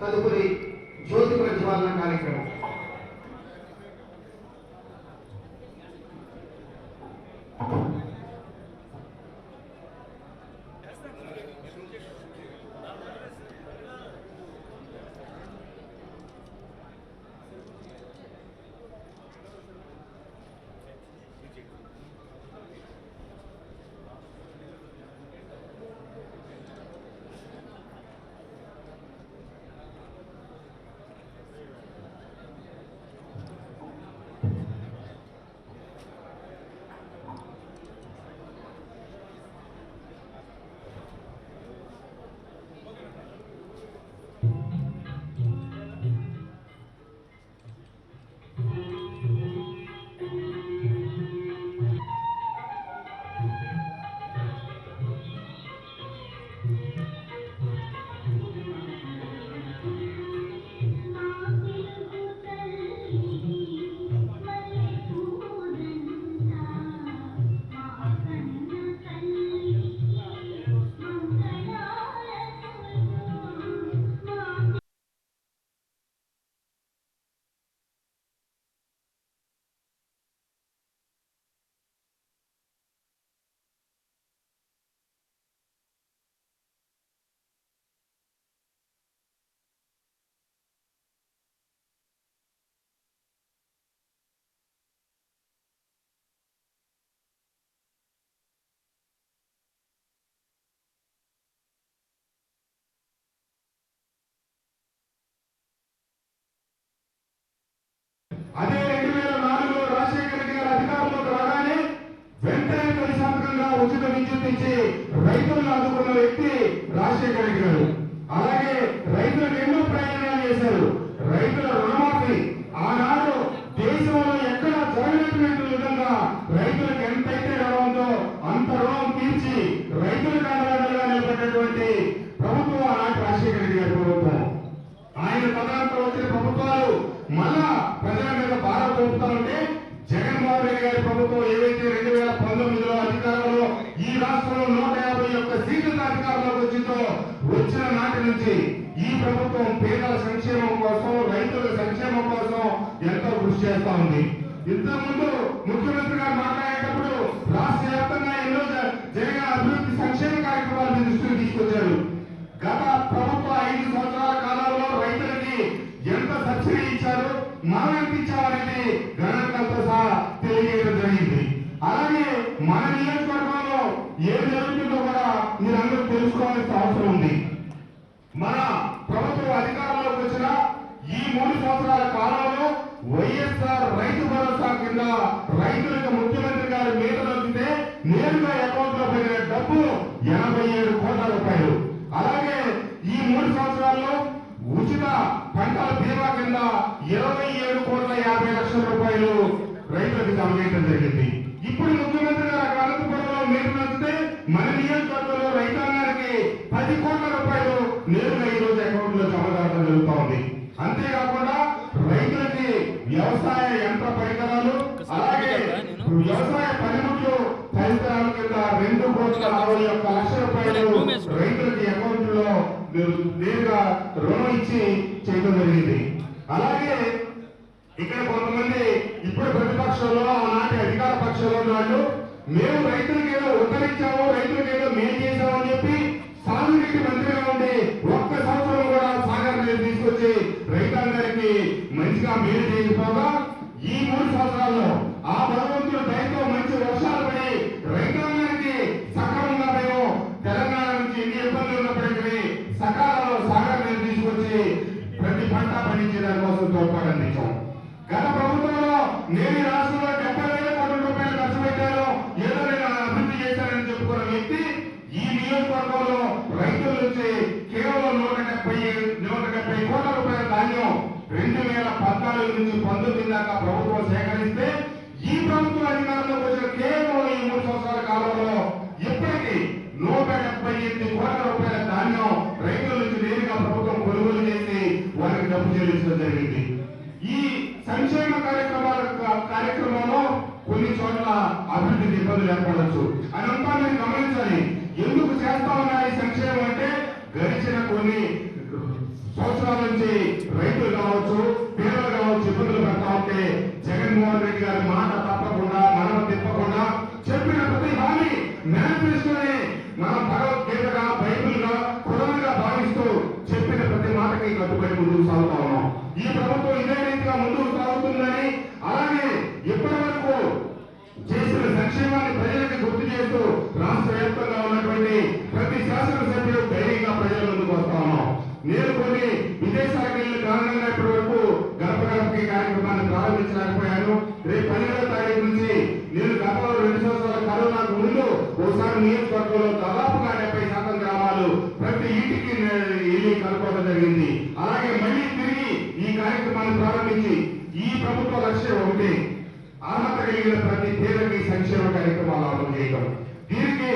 తదుపరి జ్యోతి ప్రజ్వాలన కార్యక్రమం. అదే 2004లో రాజశేఖర రెడ్డి గారు అధికారంలోకి రాగానే వెంటనే తొలి సంతకంగా ఉచిత విద్యుత్ ఇచ్చి రైతులను ఆదుకున్న వ్యక్తి రాజశేఖర రెడ్డి గారు. అలాగే రైతులకు ఎన్నో ప్రయోజనాలు చేశారు. రైతుల రుణమాఫీ ఆనాడు దేశంలో ఎక్కడ జరగనటువంటి విధంగా రైతులకు ఎంతైతే రుణం ఉందో అంత రుణం తీర్చి రైతులకు అండగా నిలబడినటువంటి ప్రభుత్వం ఆనాటి రాజశేఖర రెడ్డి గారి ప్రభుత్వం. ఆయన పదార్థం వచ్చిన ప్రభుత్వాలు మళ్ళా ప్రజల మీద భారం చూపుతా ఉంటే జగన్మోహన్ రెడ్డి గారి ప్రభుత్వం ఏవైతే 2019లో అధికారంలో ఈ రాష్ట్రంలో 151 సీట్ల అధికారంలోకి వచ్చిందో వచ్చిన నాటి నుంచి ఈ ప్రభుత్వం పేదల సంక్షేమం కోసం రైతుల సంక్షేమం కోసం ఎంతో కృషి చేస్తా ఉంది. ఇంతకుముందు ముఖ్యమంత్రి గారు మాట్లాడేటప్పుడు రాష్ట్ర వ్యాప్తంగా ఎన్నో జరిగిన అభివృద్ధి సంక్షేమ కార్యక్రమాల మీద దృష్టికి తీసుకొచ్చారు. గత ప్రభుత్వ 5 సంవత్సరాల కాలంలో రైతులకి ఎంత సబ్సిడీ ఇచ్చారు, మనం ఎంత ఇచ్చామనేది గణాంకాలతో సహా తెలియజేయడం జరిగింది. అలాగే మన నియోజకవర్గంలో ఏం జరుగుతుందో కూడా మీరందరూ తెలుసుకోవాల్సిన అవసరం ఉంది. మన ప్రభుత్వం అధికారంలోకి వచ్చిన ఈ 3 సంవత్సరాల కాలంలో వైఎస్ఆర్ రైతు భరోసా కింద రైతులకు ముఖ్యమంత్రి గారు మీద నొక్కితే నేరుగా అకౌంట్ లో పోయిన డబ్బు 87 కోట్ల రూపాయలు. అలాగే ఈ 3 సంవత్సరాల్లో ఉచిత పంటల బీమా కింద 27,50,00,000 రూపాయలు రైతులకు జమ చేయడం జరిగింది. ఇప్పుడు ముఖ్యమంత్రి గారు అనంతపురంలో మీరు నచ్చితే మన నియోజకవర్గంలో రైతాంగానికి 10 కోట్ల రూపాయలు నేరుగా ఈ రోజు అకౌంట్ లో జమ కావడం జరుగుతూ ఉంది. అంతేకాకుండా రైతులకి వ్యవసాయ యంత్ర పరికరాలు అలాగే వ్యవసాయ పనిముట్లు పరికరాల కింద 2,60,00,000 రూపాయలు రైతులకి అకౌంట్ లో నేరుగా రుణం ఇచ్చి చేయడం జరిగింది. అలాగే ఇక్కడ కొంతమంది ఇప్పుడు ప్రతిపక్షంలో ఆనాటి అధికార పక్షంలో వాళ్ళు మేము రైతులకు ఏదో ఉత్తరించాము, రైతులకు ఏదో మేలు చేశాము అని చెప్పి సాగునీటి మంత్రిగా ఉండి ఒక్క సంవత్సరం కూడా సాగర్ నీరు తీసుకొచ్చి రైతాంగానికి మంచిగా మేలు చేయకపోగా ఈ 3 సంవత్సరాల్లో ఆ భగవంతుడు దయతో మంచి వర్షాలు పడి రైతాంగానికి సక్రమంగా మేము తెలంగాణ నుంచి ఎన్ని ఇబ్బందులు ఉన్నప్పటికీ సకాలంలో సాగర్ నీరు తీసుకొచ్చి ప్రతి పంట పండించే దానికోసం తోడ్పాటు అందించాం. గత ప్రభుత్వంలో నేను ఈ రాష్ట్రంలో 70,000 కోట్ల రూపాయలు ఖర్చు పెట్టాను, ఏదో నేను అభివృద్ధి చేశానని చెప్పుకున్న వ్యక్తి ఈ నియోజకవర్గంలో రైతుల నుంచి కేవలం 170 కోట్ల రూపాయల ధాన్యం 2014 నుంచి 19 దాకా ప్రభుత్వం సేకరిస్తే ఈ ప్రభుత్వం అధికారంలోకి వచ్చిన కేవలం ఈ 3 సంవత్సరాల కాలంలో ఇప్పటికీ 178 కోట్ల రూపాయల ధాన్యం రైతుల నుంచి నేరుగా ప్రభుత్వం కొనుగోలు చేసి వారికి డబ్బు చెల్లించడం జరిగింది. ఈ సంక్షేమ కార్యక్రమంలో కొన్ని చోట్ల అభివృద్ధి ఇబ్బందులు ఏర్పడవచ్చు అనంతా మీరు గమనించాలి. ఎందుకు చేస్తా ఉన్నారు ఈ సంక్షేమం అంటే గడిచిన కొన్ని సంవత్సరాల నుంచి రైతులు కావచ్చు, పేదలు కావచ్చు ఇబ్బందులు పడతా ఉంటే జగన్మోహన్ రెడ్డి గారి మాట తప్పకుండా మనం తిప్పకుండా చెప్పిన ప్రతి హామీ మేనిఫెస్టోని మనం భగవద్గీతగా, బైబిల్గా, ఖురాన్గా భావిస్తూ చెప్పిన ప్రతి మాటకి కట్టుబడి ముందుకు సాగుతా ఉన్నాం. ఈ ప్రభుత్వం ఇదే రీతిగా ముందుకు సాగుతుందని, అలాగే ఇప్పటి వరకు చేసిన సంక్షేమాన్ని ప్రజలకు గుర్తు చేస్తూ రాష్ట్ర వ్యాప్తంగా ఉన్నటువంటి ప్రతి శాసనసభ్యులు ధైర్యంగా ప్రజల ముందుకు వస్తా ఉన్నాం. నేను కొన్ని విదేశాలకు వెళ్ళిన కారణంగా ఇప్పటి వరకు గడప గడపకి కార్యక్రమాన్ని ప్రారంభించలేకపోయాను. రేపు 12వ తారీఖు నుంచి నేను గతంలో 2 సంవత్సరాల కరోనాకు ముందు ఒకసారి నియోజకవర్గంలో దాదాపుగా 70% గ్రామాలు ప్రతి ఇంటికి వెళ్ళి కనుక్కోవడం జరిగింది. అలాగే మళ్ళీ తిరిగి ఈ కార్యక్రమాన్ని ప్రారంభించి ఈ ప్రభుత్వ లక్ష్యం ఒకటి, అర్హత కలిగిన ప్రతి పేదకి సంక్షేమ కార్యక్రమాలు అమలు చేయడం. దీనికి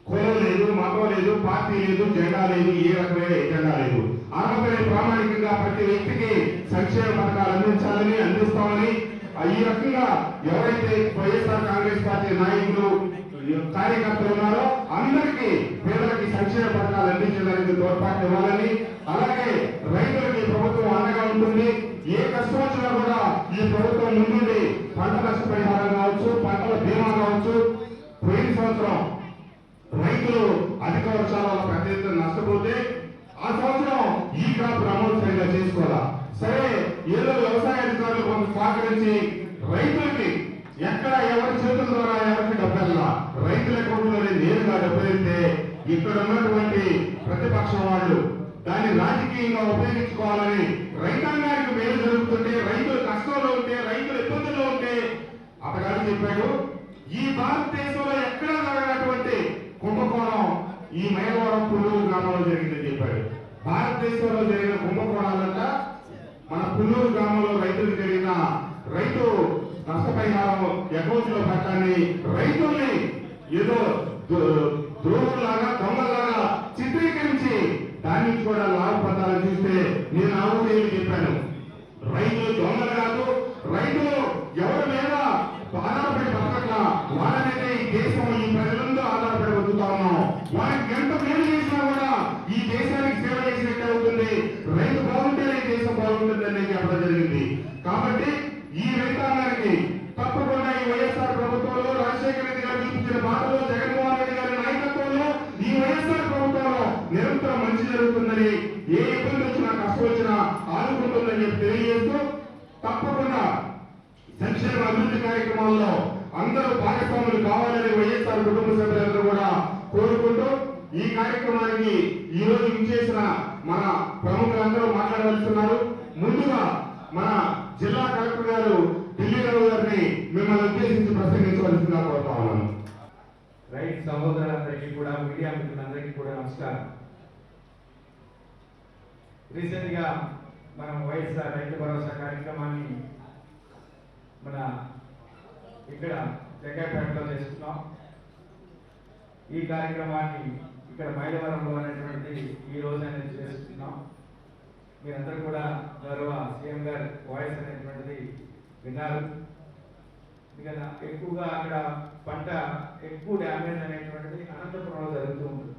కులం లేదు, మతం లేదు, పార్టీ లేదు, జెండా లేదు, ఏ రకమైన ఎజెండా లేదు. అర్హతని ప్రామాణికంగా ప్రతి వ్యక్తికి సంక్షేమ పథకాలు అందించాలని, అందిస్తామని ఈ రకంగా ఎవరైతే వైఎస్ఆర్ కాంగ్రెస్ పార్టీ నాయకులు, కార్యకర్తలు ఉన్నారో అందరికీ పేదలకి సంక్షేమ పథకాలు అందించడానికి తోడ్పాటు ఇవ్వాలని, అలాగే రైతులకి ప్రభుత్వం అండగా ఉంటుంది. ఏ కష్టం వచ్చినా కూడా ఈ ప్రభుత్వం ముందుండి పంట నష్టపరిహారం కావచ్చు, పంటల బీమా కావచ్చు. పోయిన సంవత్సరం రైతులు అధిక వర్షాల వల్ల పెద్ద ఎత్తున నష్టపోతే ఆ సంవత్సరం ఈ క్రాప్ అమౌంట్ సరిగా చేసుకోవాలా. సరే, ఏదో వ్యవసాయ అధికారులు కొంత సహకరించి రైతులకి ఎక్కడ ఎవరి చేతుల ద్వారా ఎవరికి డబ్బులా రైతుల అకౌంట్లోనే నేరుగా డబ్బులు వెళ్తే ఇక్కడ ఉన్నటువంటి ప్రతిపక్షం వాళ్ళు దాన్ని రాజకీయంగా ఉపయోగించుకోవాలని, రైతాంగానికి మేలు జరుగుతుంటే, రైతులు కష్టంలో ఉంటే, రైతులు ఇబ్బందుల్లో ఉంటే అతగారు చెప్పాడు, ఈ భారతదేశంలో ఎక్కడా జరగనటువంటి కుంభకోణం ఈ మైలవరం పుల్లూరు గ్రామంలో జరిగిందని చెప్పాడు. భారతదేశంలో జరిగిన కుంభకోణాలంట మన పుల్లూరు గ్రామంలో రైతులకు జరిగిన రైతు నష్టపరిహారం అకౌంట్ లో పెట్టాలని రైతుల్ని ఏదో ద్రోహుల్లాగా, దొంగల్లాగా చిత్రీకరించి దాని నుంచి కూడా లాభ పొందాలని చూస్తే నేను ఆవుదేవి చెప్పాను. రైతులు దొంగలు కాదు, రైతులు ఎవరి మీద ఆధారపడి బతకట్లా, వాళ్ళనైతే ఈ దేశం, ఈ ప్రజలందరూ ఆధారపడి బతుకుతా ఉన్నాం. వాళ్ళకి ఎంత మేలు చేసినా కూడా ఈ దేశానికి సేవ చేసినట్టు అవుతుంది. రైతు బాగుంటేనే ఈ దేశం బాగుంటుంది అనేది చెప్పడం జరిగింది. కాబట్టి ఈ రైతాంగానికి తప్పకుండా ఈ వైఎస్ఆర్ ప్రభుత్వంలో రాజశేఖర రెడ్డి గారు చూపించిన బాటలో, జగన్మోహన్ రెడ్డి గారి నాయకత్వంలో ఈ వైఎస్ఆర్ ప్రభుత్వంలో నిరంతరం మంచి జరుగుతుందని, ఏ ఇబ్బంది వచ్చినా కష్టం వచ్చినా ఆదుకుంటుందని చెప్పి తెలియజేస్తూ, తప్పకుండా సంక్షేమ అభివృద్ధి కార్యక్రమాల్లో అందరూ భాగస్వాములు కావాలని వైఎస్ఆర్ కుటుంబ సభ్యులందరూ కూడా కోరుకుంటూ, ఈ కార్యక్రమానికి ఈ రోజు ఇచ్చేసిన మన ప్రముఖులందరూ మాట్లాడవలసిన్నారు. ముందుగా మన జిల్లా కలెక్టర్ గారు ఢిల్లీరావు గారిని మిమ్మల్ని ఉద్దేశించి ప్రసంగించవలసిందిగా కోరుతా ఉన్నాను. రైతు సహోదరులందరికీ కూడా, మీడియా మిత్రులందరికీ కూడా నమస్కారం. రీసెంట్ గా మనం వైఎస్ఆర్ రైతు భరోసా కార్యక్రమాన్ని మన ఇక్కడ జగ్గైపేటలో చేసుకున్నాం. ఈ కార్యక్రమాన్ని ఇక్కడ మైలవరంలో అనేటువంటి ఈ రోజు అనేది చేసుకున్నాం. మీరందరూ కూడా గౌరవ సీఎం గారి వాయిస్ అనేటువంటిది విన్నారు. ఎందుకంటే ఎక్కువగా అక్కడ పంట ఎక్కువ డ్యామేజ్ అనేటువంటిది అనంతపురంలో జరుగుతూ ఉంటుంది.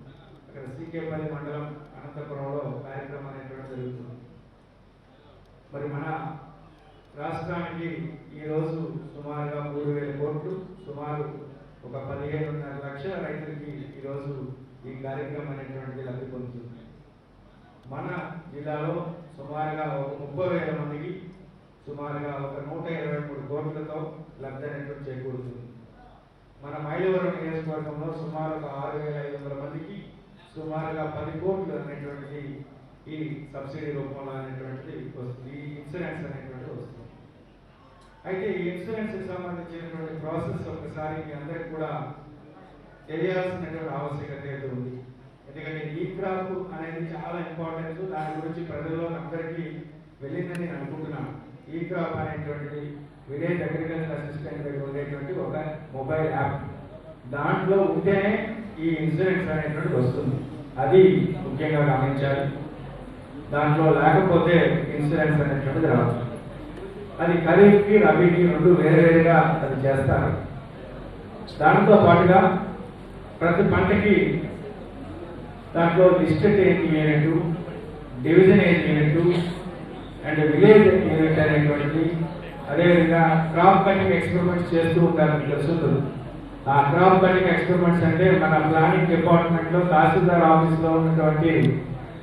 అక్కడ సీకేపల్లి మండలం అనంతపురంలో కార్యక్రమం అనేటువంటిది జరుగుతుంది. మరి మన రాష్ట్రానికి ఈరోజు సుమారుగా 3,000 కోట్లు, సుమారు ఒక 15.5 లక్షల రైతులకి ఈరోజు ఈ కార్యక్రమం అనేటువంటిది లబ్ధి పొందుతుంది. మన జిల్లాలో సుమారుగా ఒక 30,000 మందికి సుమారుగా ఒక 123 కోట్లతో లబ్ధి అనేటువంటి చేకూరుతుంది. మన మైలవరం నియోజకవర్గంలో సుమారు ఒక 6,500 మందికి సుమారుగా 10 కోట్లు అనేటువంటిది ఈ సబ్సిడీ రూపంలో అనేటువంటిది వస్తుంది. ఈ ఇన్సూరెన్స్ అనేటువంటిది వస్తుంది. అయితే ఈ ఇన్సూరెన్స్ సంబంధించినటువంటి ప్రాసెస్ ఒకసారి మీ అందరికి కూడా తెలియాల్సినటువంటి ఆవశ్యకత అయితే ఉంది. ఎందుకంటే ఈ క్రాప్ అనేది చాలా ఇంపార్టెంట్. దాని గురించి ప్రజల్లో అందరికీ వెళ్ళిందని నేను అనుకుంటున్నాను. ఈ క్రాప్ అనేటువంటిది విలేజ్ అగ్రికల్చర్ అసిస్టెంట్ ఉండేటువంటి ఒక మొబైల్ యాప్. దాంట్లో ఉంటేనే ఈ ఇన్సూరెన్స్ అనేటువంటిది వస్తుంది. అది ముఖ్యంగా గమనించాలి. దాంట్లో లేకపోతే ఇన్సూరెన్స్ అనేటువంటిది రాదు. అది ఖరీఫ్కి, రబీకి 2 వేరువేరుగా అది చేస్తారు. దాంతో పాటుగా ప్రతి పంటకి దాంట్లో లిస్టెడ్ ఏంటి unit, division unit and village unit అనేటువంటి, అదేవిధంగా క్రాప్ కటింగ్ ఎక్స్పెరిమెంట్స్ చేస్తూ ఉంటారు. మీకు తెలుస్తుంది. ఆ క్రాప్ కటింగ్ ఎక్స్పెరిమెంట్స్ అంటే మన ప్లానింగ్ డిపార్ట్మెంట్లో తహసీల్దార్ ఆఫీస్లో ఉన్నటువంటి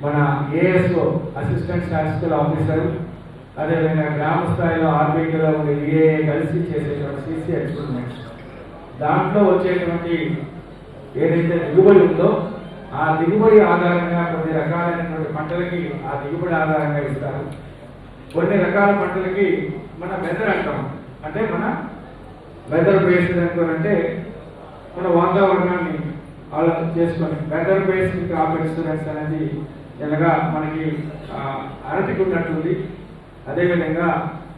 మన ఏఎస్ఓ అసిస్టెంట్ స్టాటిస్టికల్ ఆఫీసర్, అదేవిధంగా గ్రామ స్థాయిలో ఆర్బీఐలో ఉండే విఏఏ కలిసి చేసేటువంటి సిసి ఎక్స్పెరిమెంట్స్. దాంట్లో వచ్చేటువంటి ఏదైతే దిగుబడి ఉందో ఆ దిగుబడి ఆధారంగా కొన్ని రకాలైనటువంటి పంటలకి ఆ దిగుబడి ఆధారంగా ఇస్తారు. కొన్ని రకాల పంటలకి మన వెదర్ అంటాం. అంటే మన వెదర్ బేస్డ్ అనుకోనంటే మన వాతావరణాన్ని ఆలోచన చేసుకొని వెదర్ బేస్డ్ క్రాప్ ఇన్సూరెన్స్ అనేది ఎలాగా మనకి అరటికి ఉన్నట్టుంది, అదేవిధంగా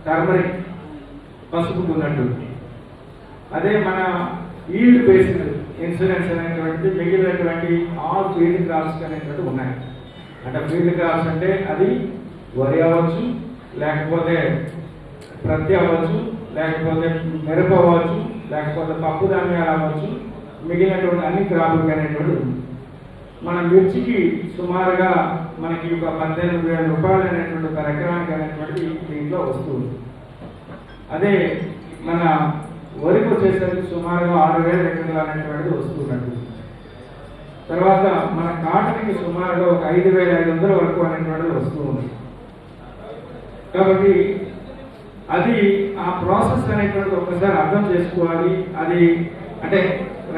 టర్మరిక్ పసుపుకు ఉన్నట్టుంది. అదే మన ఈల్డ్ బేస్డ్ ఇన్సూరెన్స్ అనేటువంటి మిగిలినటువంటి ఆల్ ఫీల్డ్ క్రాప్స్ అనేటువంటి ఉన్నాయి. అంటే ఫీల్డ్ క్రాప్స్ అంటే అది వరి అవ్వచ్చు, లేకపోతే ప్రత్తి అవ్వచ్చు, లేకపోతే మిరప అవ్వచ్చు, లేకపోతే పప్పు ధాన్యాలు అవ్వచ్చు, మిగిలినటువంటి అన్ని క్రాపులు అనేటువంటి ఉంది. మన మిర్చికి సుమారుగా మనకి ఒక 18,000 రూపాయలు అనేటువంటి ఒక ఎకరానికి అనేటువంటి దీంట్లో వస్తుంది. అదే మన వరికి వచ్చేసరికి సుమారుగా 6,000 ఎకరాలు అనేటువంటిది వస్తున్నట్టు. తర్వాత మన కాటన్కి సుమారుగా ఒక 5,500 వరకు అనేటువంటిది వస్తూ ఉంది. కాబట్టి అది ఆ ప్రాసెస్ అనేటువంటిది ఒకసారి అర్థం చేసుకోవాలి. అది అంటే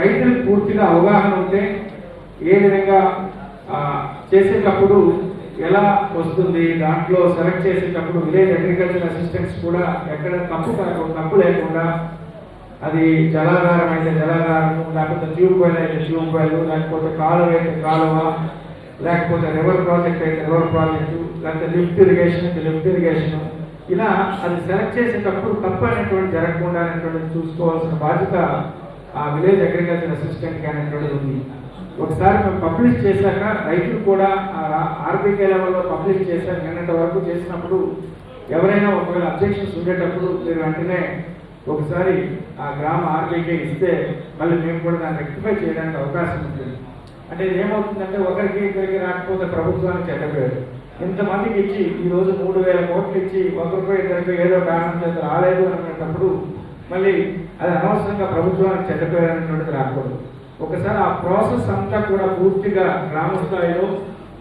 రైతులకు పూర్తిగా అవగాహన ఉంటే ఏ విధంగా చేసేటప్పుడు ఎలా వస్తుంది, దాంట్లో సెలెక్ట్ చేసేటప్పుడు విలేజ్ అగ్రికల్చర్ అసిస్టెంట్స్ కూడా ఎక్కడ తప్పు లేకుండా, అది జలాధారం అయితే జలాధారము, లేకపోతే ట్యూబ్ వెల్ అయితే ట్యూబ్ వెల్, లేకపోతే కాలువ అయితే కాలువ, లేకపోతే రివర్ ప్రాజెక్ట్ అయితే రివర్ ప్రాజెక్టు, లేకపోతే లిఫ్ట్ ఇరిగేషన్ అయితే లిఫ్ట్ ఇరిగేషన్, ఇలా అది సెలెక్ట్ చేసేటప్పుడు తప్పు అనేటువంటి జరగకుండా అనేటువంటి చూసుకోవాల్సిన బాధ్యత ఆ విలేజ్ అగ్రికల్చర్ అసిస్టెంట్కి అనేటువంటిది ఉంది. ఒకసారి మేము పబ్లిష్ చేశాక రైతులు కూడా ఆర్బీకే లెవెల్లో పబ్లిష్ చేశాక నిన్నటి వరకు చేసినప్పుడు ఎవరైనా ఒకవేళ అబ్జెక్షన్స్ ఉండేటప్పుడు మీరు వెంటనే ఒకసారి ఆ గ్రామ ఆర్బీకే ఇస్తే మళ్ళీ మేము కూడా దాన్ని రెక్టిఫై చేయడానికి అవకాశం ఉంటుంది. అంటే ఇది ఏమవుతుందంటే ఒకరికి ఇద్దరికి రాకపోతే ప్రభుత్వానికి చెడ్డపేరు. ఇంతమందికి ఇచ్చి ఈరోజు 3,000 కోట్లు ఇచ్చి ఒకరికో ఇద్దరికి ఏదో కారణం చేత రాలేదు అనేటప్పుడు మళ్ళీ అది అనవసరంగా ప్రభుత్వానికి చెడ్డపేరు అనేటువంటిది రాకూడదు. ఒకసారి ఆ ప్రాసెస్ అంతా కూడా పూర్తిగా గ్రామ స్థాయిలో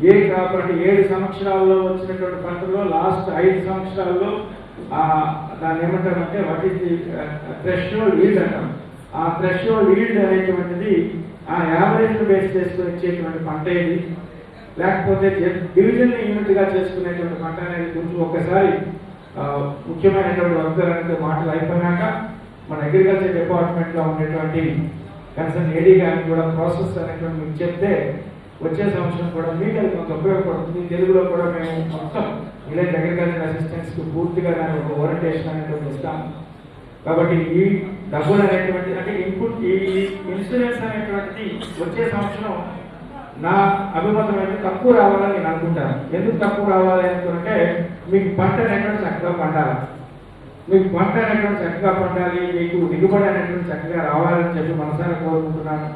ఏ క్రాప్ అంటే 7 సంవత్సరాల్లో వచ్చినటువంటి పంటలో లాస్ట్ 5 సంవత్సరాల్లో దాన్ని ఏమంటారంటే వాటి థ్రెషోల్డ్ ఈల్డ్ అంటాం. ఆ థ్రెషోల్డ్ ఈల్డ్ అనేటువంటిది ఆ యావరేజ్ బేస్ చేసుకుని ఇచ్చేటువంటి పంట ఏది, లేకపోతే డివిజన్ యూనిట్గా చేసుకునేటువంటి పంట అనేది కొంచెం ఒకసారి ముఖ్యమైనటువంటి వర్గాలనే మాటలు అయిపోయినాక మన అగ్రికల్చర్ డిపార్ట్మెంట్లో ఉండేటువంటి కన్సర్న్ ఏడీ గారికి కూడా ప్రాసెస్ అనేటువంటి మీకు చెప్తే వచ్చే సంవత్సరం కూడా మీకు అది కొంత ఉపయోగపడుతుంది. తెలుగులో కూడా మేము మొత్తం విలేజ్ అగ్రికల్చర్ అసిస్టెంట్స్కి పూర్తిగా దాని ఒక ఓరియంటేషన్ అనేటువంటి ఇస్తాం. కాబట్టి ఈ డబ్బులు అనేటువంటి అంటే ఇన్పుట్ ఈ ఇన్సూరెన్స్ అనేటువంటిది వచ్చే సంవత్సరం నా అభిమతం అయితే తక్కువ రావాలని నేను అనుకుంటాను. ఎందుకు తక్కువ రావాలి అనుకుంటే మీకు పంట అనేటువంటి చక్కగా పండాలి, మీకు పంట అనేటువంటి చక్కగా పండాలి, మీకు దిగుబడి అనేటువంటి చక్కగా రావాలని చెప్పి మనసారా కోరుకుంటున్నాను.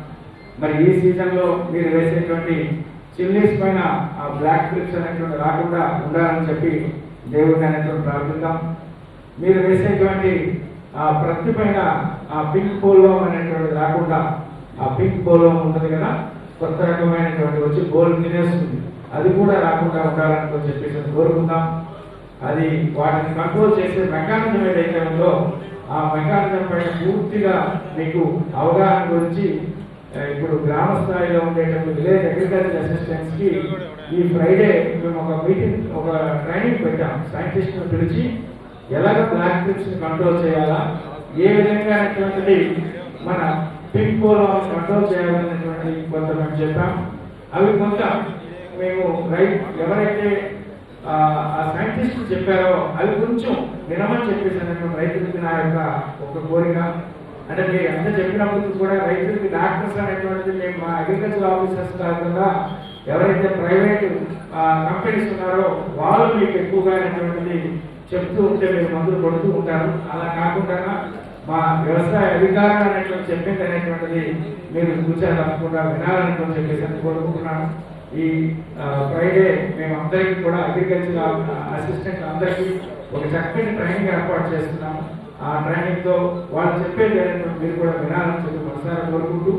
మరి ఈ సీజన్లో మీరు వేసేటువంటి చిల్లీస్ పైన ఆ బ్లాక్ క్లిప్స్ అనేటువంటి రాకుండా ఉండాలని చెప్పి దేవుడిని అనేటువంటి ప్రార్థిద్దాం. మీరు వేసేటువంటి ఆ ప్రతి పైన ఆ పింక్ పోలో అనేటువంటిది రాకుండా, ఆ పింక్ పోలో ఉంటుంది కదా కొత్త రకమైనటువంటి వచ్చి గోల్ తినేస్తుంది, అది కూడా రాకుండా ఉండాలని చెప్పేసి కోరుకుందాం. అది వాటిని కంట్రోల్ చేసే మెకానిజం ఏదైతే ఉందో ఆ మెకానిజం పైన పూర్తిగా మీకు అవగాహన గురించి ఇప్పుడు గ్రామ స్థాయిలో ఉండేటువంటి విలేజ్ అగ్రికల్చర్ అసిస్టెంట్స్కి ఈ ఫ్రైడే మేము ఒక మీటింగ్ ఒక ట్రైనింగ్ పెట్టాం. సైంటిస్ట్ని పిలిచి ఎలాగ బ్లాక్ క్లిప్స్ని కంట్రోల్ చేయాలా, ఏ విధంగా అనేటువంటిది మన పింక్ పోలో కంట్రోల్ చేయాలనేటువంటి కొంత మేము చెప్పాం. అవి కొంత మేము ఎవరైతే ఆ సైంటిస్ట్ చెప్పారో అవి కొంచెం వినమని చెప్పేసి అనేటువంటి రైతులకి నా యొక్క ఒక కోరిక. అంటే మీరు ఎంత చెప్పినప్పుడు కూడా రైతులకి డాక్టర్స్ అనేటువంటిది మేము మా అగ్రికల్చర్ ఆఫీసర్స్ కాకుండా ఎవరైతే ప్రైవేట్ కంపెనీస్ ఉన్నారో వాళ్ళు మీకు ఎక్కువగా అనేటువంటిది చెప్తూ ఉంటే మీరు మందులు కొడుతూ ఉంటారు. అలా కాకుండా మా వ్యవసాయ అధికారులు అనేటువంటి చెప్పింది అనేటువంటిది మీరు చూసా తప్పకుండా వినాలనేటువంటి చెప్పేసి కోరుకుంటున్నాను. ఈ ఫ్రైడే మేము అందరికీ కూడా అగ్రికల్చర్ అసిస్టెంట్ అందరికీ ఒక చక్కటి ట్రైనింగ్ ఏర్పాటు చేస్తున్నాము. ఆ ట్రైనింగ్తో వాళ్ళు చెప్పేది మీరు కూడా వినాలని చెప్పి మనసారా కోరుకుంటూ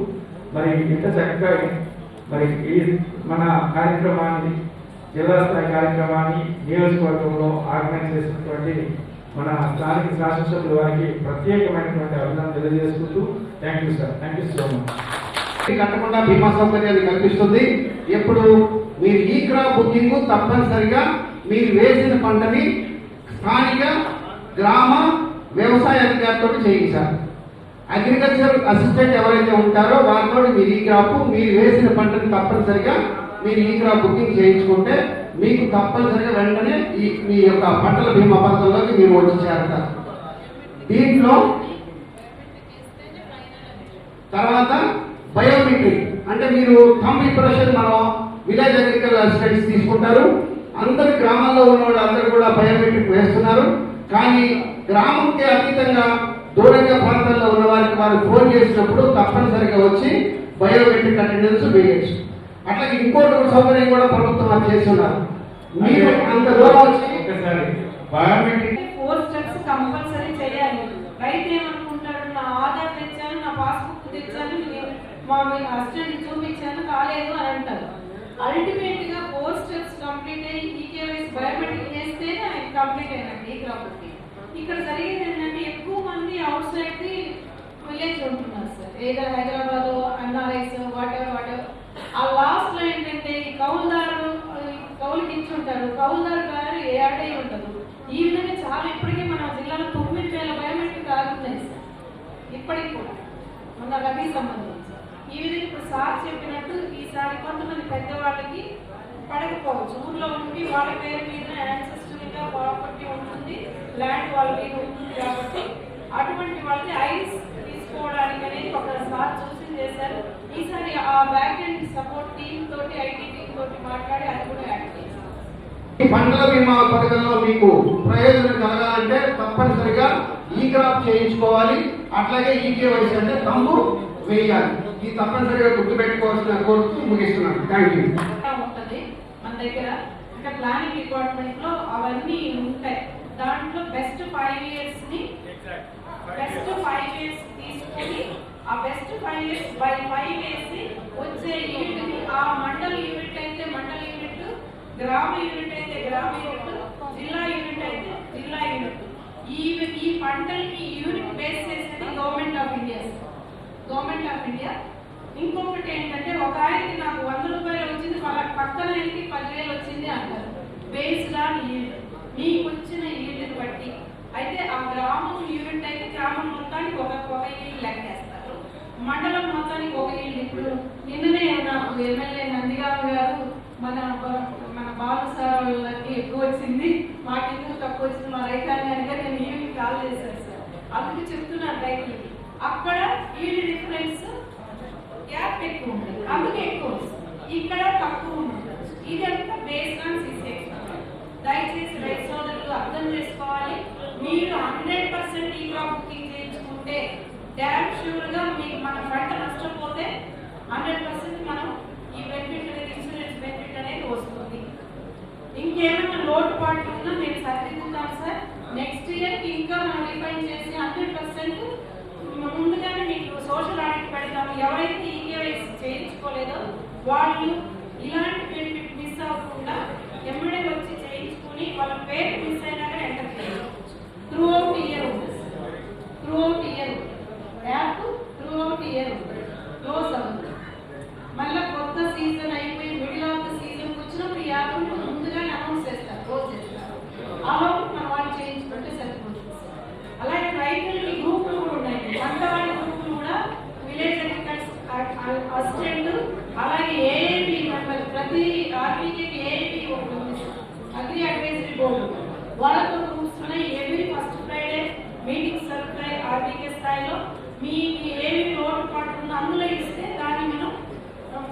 మరి ఇంత చక్కగా మరి ఈ మన కార్యక్రమాన్ని జిల్లా స్థాయి కార్యక్రమాన్ని నియోజకవర్గంలో ఆర్గనైజ్ చేసినటువంటి మన స్థానిక శాసనసభ్యుల వారికి ప్రత్యేకమైనటువంటి అభినందనలు తెలియజేసుకుంటూ thank you sir, thank you so much. కట్టకుండా బీమా సౌకర్యాన్ని కల్పిస్తుంది. ఎప్పుడు మీరు ఈ క్రాప్ బుకింగ్ తప్పనిసరిగా మీరు వేసిన పంటని స్థానిక గ్రామ వ్యవసాయ అధికారితో చేయించాలి. అగ్రికల్చర్ అసిస్టెంట్ ఎవరైతే ఉంటారో వారితో మీరు ఈ క్రాప్ మీరు వేసిన పంటని తప్పనిసరిగా మీరు ఈ క్రాప్ బుకింగ్ చేయించుకుంటే మీకు తప్పనిసరిగా వెంటనే మీ యొక్క పంటల బీమా పథకంలోకి మీరు వచ్చి చేరతారు. దీంట్లో తర్వాత బయోమెట్రిక్ అంటే మీరు థంబ్ ఇంప్రెషన్ మనం విలేజ్ అగ్రికల్చర్ అసిస్టెంట్స్ తీసుకుంటారు. అందరి గ్రామాల్లో ఉన్న వాళ్ళు అందరూ కూడా బయోమెట్రిక్ వేస్తున్నారు. కానీ గ్రామంకి అతీతంగా దూరంగా ప్రాంతాల్లో ఉన్న వారికి వారు ఫోన్ చేసినప్పుడు తప్పనిసరిగా వచ్చి బయోమెట్రిక్ అటెండెన్స్ వేయచ్చు. అట్లాగే ఇంకోటి సౌకర్యం కూడా ప్రభుత్వం అది చేస్తున్నారు. మీరు అంత దూరం వచ్చి ఒకసారి బయోమెట్రిక్ 4 స్టెప్స్ కంపల్సరీ చేయాలి. రైతు ఏమనుకుంటాడు, నా ఆధార్ తెచ్చాను, నా పాస్బుక్ తెచ్చాను, మా అసిస్టెంట్ చూపించాను, కాలేదు అని అంటారు. అల్టిమేట్ గా 4 స్టెప్స్ కంప్లీట్ అయ్యి ఈకేవైసీ బయోమెట్రిక్ చేస్తే కంప్లీట్ అయినట్టు ఈ క్రాప్కి. ఇక్కడ జరిగేది ఏంటంటే ఎక్కువ మంది అవుట్ సైడ్ ది విలేజ్ ఉంటున్నారు సార్, ఏదో హైదరాబాద్ ఎన్ఆర్ఐస్ వాట్ ఆ లాస్ట్ లో ఏంటంటే ఈ కౌలుకి ఇచ్చి ఉంటారు, కౌలుదారు గారు ఏడై ఉంటారు. ఈ విధంగా చాలా ఇప్పటికీ మన జిల్లాలో 9,000 బయోమెట్రిక్ ఆగుతున్నాయి సార్ ఇప్పటికి కూడా మన రబీ సంబంధించి. ఈ విధంగా ఇప్పుడు సార్ చెప్పినట్టు ఈసారి కొంతమంది పెద్దవాళ్ళకి పడకపోవచ్చు, ఊర్లో ఉండి వాళ్ళ పేరు మీద యాన్సెస్ట్రల్ గా ప్రాపర్టీ ఉంటుంది, ల్యాండ్ వాళ్ళ మీద ఉంటుంది. కాబట్టి అటువంటి వాళ్ళని ఐస్ తీసుకోవడానికి అనేది ఒక సార్ సూచన చేశారు. ఈసారి ఆ బ్యాక్ అండ్ సపోర్ట్ టీమ్ తోటి ఐటీ టీమ్ తోటి మాట్లాడి అది కూడా యాడ్ చేశారు. ఈ పంటల బీమా పథకంలో మీకు ప్రయోజనం కలగాలంటే తప్పనిసరిగా ఈ క్రాప్ చేయించుకోవాలి. అట్లాగే ఈ కేవైసీ అంటే తంబు వేయాలి. ఈ తప్పనిసరిగా గుర్తుపెట్టుకోవాల్సిన కోరుతూ ముగిస్తున్నాను. Thank you. ఉంటుంది మన దగ్గర అంటే ప్లానింగ్ డిపార్ట్మెంట్ లో అవన్నీ ఉంటాయి. దాంట్లో బెస్ట్ 5 years తీసుకొని ఆ బెస్ట్ 5 years బై 5 వేసి వచ్చే యూనిట్ ని ఆ మండల యూనిట్ అయితే మండల యూనిట్, గ్రామ యూనిట్ అయితే గ్రామ యూనిట్, జిల్లా యూనిట్ అయితే జిల్లా యూనిట్, ఈ పంటలకి యూనిట్ బేస్ చేసేది గవర్నమెంట్ ఆఫ్ ఇండియా. ఇంకొకటి ఏంటంటే ఒక ఆయనకి నాకు 100 రూపాయలు వచ్చింది, వాళ్ళ పక్కన ఆయనకి 10,000 వచ్చింది అంటారు. బేస్డ్ ఆన్ ఈల్డ్, మీకు వచ్చిన ఈల్డ్ని బట్టి. అయితే ఆ గ్రామం యూనిట్ అయితే గ్రామం మొత్తానికి ఒక ఈల్డ్ లెక్కేస్తారు, మండలం మొత్తానికి ఒక ఈల్డ్. ఇప్పుడు నిన్ననే నాకు ఎమ్మెల్యే నందిగామ గారు మన బాలు సార్ వాళ్ళకి ఎక్కువ వచ్చింది, మాకు ఎందుకు తక్కువ వచ్చింది, మా రైతాంగానికి నేను ఈవినింగ్ కాల్ చేశాను సార్. అందుకు చెప్తున్నాను రైతులకి అక్కడ ఈల్డ్ డిఫరెన్స్ గ్యాప్ ఎక్కువ ఉంటుంది, అందుకే ఎక్కువ వస్తుంది, ఇక్కడ తక్కువ ఉంటుంది. ఇదంతా బేస్డ్ ఆన్ సిస్టమ్స్. దయచేసి రైతు సోదరులు అర్థం చేసుకోవాలి. మీరు 100% ఈ క్రాప్ బుకింగ్ చేయించుకుంటే డ్యామ్ ష్యూర్ గా మీకు మన పంట నష్టపోతే 100% మనం ఈ బెనిఫిట్ అనేది ఇన్సూరెన్స్ బెనిఫిట్ అనేది వస్తుంది. ఇంకేమైనా లోటుపాట్లు ఉన్నా మేము సరిదిద్దుతాం సార్. నెక్స్ట్ ఇయర్ కి ఇంకా మనం రిఫైన్ చేసి 100% ముందుగానే మీకు సోషల్ ఆడిట్ పెడతాము. ఎవరైతే ఈకేవైసీ చేయించుకోలేదో వాళ్ళు ఇలాంటి బెనిఫిట్ మిస్ అవ్వకుండా ఎమ్మెల్యే వచ్చి చేయించుకుని వాళ్ళ పేరు మిస్ అయినా కానీ ఎంటర్ చేయవచ్చు. త్రూ అవుట్ ఇయర్ ఉంటుంది, యాప్ త్రూ అవుట్ ఇయర్ ఉంటుంది, క్లోజ్ అవుతుంది. మళ్ళీ కొత్త సీజన్ అయిపోయి మిడిల్ ఆఫ్ ద సీజన్ వచ్చినప్పుడు ఈ యాప్ ముందుగానే అనౌన్స్ చేస్తారు, క్లోజ్ చేస్తారు. అలా మన వాళ్ళు చేయించుకుంటే సరిపోతుంది. అలాగే రైతులకి గ్రూపులు కూడా ఉన్నాయి, వంటవాడి గ్రూపులు కూడా విలేజ్ అగ్రికల్చర్ అసిస్టెంట్, అలాగే ఏఏబి మెంబర్, ప్రతి ఆర్బీకేకి ఏఏబి ఉంటుంది, అగ్రి అడ్వైజరీ బోర్డు, వాళ్ళతో గ్రూప్స్ ఉన్నాయి. ఎవ్రీ ఫస్ట్ ఫ్రైడే మీటింగ్స్ జరుగుతాయి ఆర్బీకే స్థాయిలో. మీకు ఏమి లోటుపాటు ఉందో అందులో ఇస్తే దాన్ని మనం